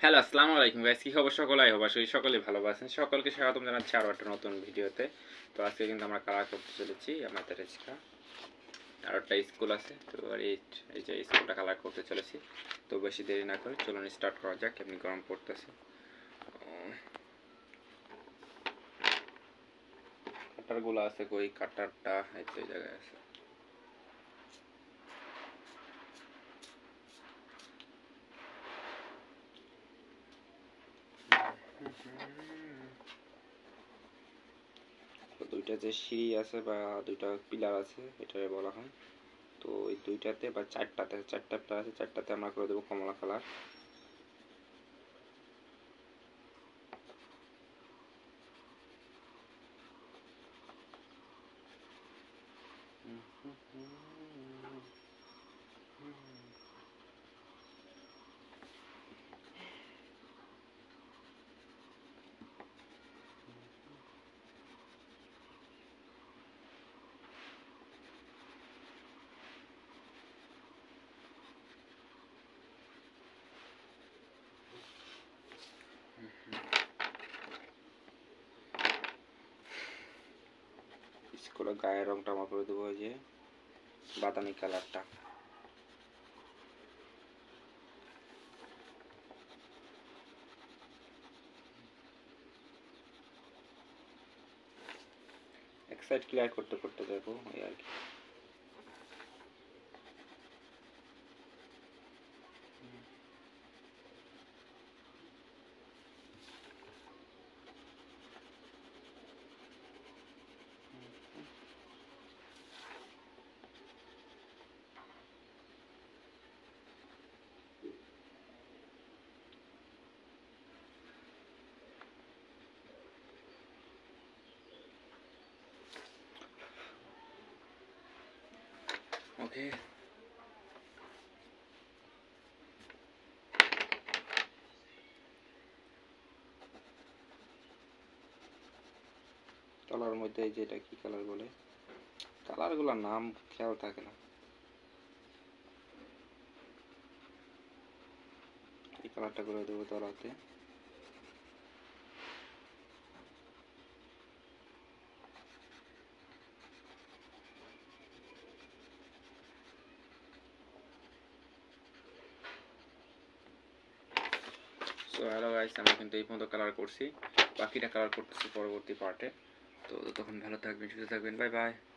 Hello, আসসালামু আলাইকুম guys, কি খবর? সকলে আই অবশ্যই সকলে ভালো আছেন। সকলকে স্বাগতম জানাচ্ছি আরও একটা নতুন ভিডিওতে। তো আজকে কিন্তু আমরা কালার করতে চলেছি আমাদের আজকে আরও একটা স্কুল আছে। তো আর এই যে স্কুলটা কালার করতে চলেছি। তো বেশি দেরি না করে চলুন স্টার্ট করা যাক। এমনি গরম পড়তেছে। কাটারগুলো আছে কই? কাটারটা এই তো এই জায়গায় আছে। তো দুইটা যে সিঁড়ি আছে বা দুইটা পিলার আছে এটাকে বলা হয়। তো এই দুইটাতে বা চারটা পিলার আছে, চারটাতে আমরা করে দেবো কমলা কালার। স্কুলের গায়ের রংটা আমরা করে দেবো ওই যে বাদামি কালারটা। এক সাইড ক্লিয়ার করতে করতে যাবো ওই আর কি। ওকে, কালার মধ্যে এই যে এটা কি কালার বলে, কালারগুলোর নাম খেয়াল থাকে না। এই কালারটা করে দেবো তলাতে। সো হ্যালো গাইস, আমি কিন্তু এই পর্যন্ত কালার করছি, বাকিটা কালার করতেছি পরবর্তী পার্টে। তো তখন ভালো থাকবেন, সুস্থ থাকবেন, বাই বাই।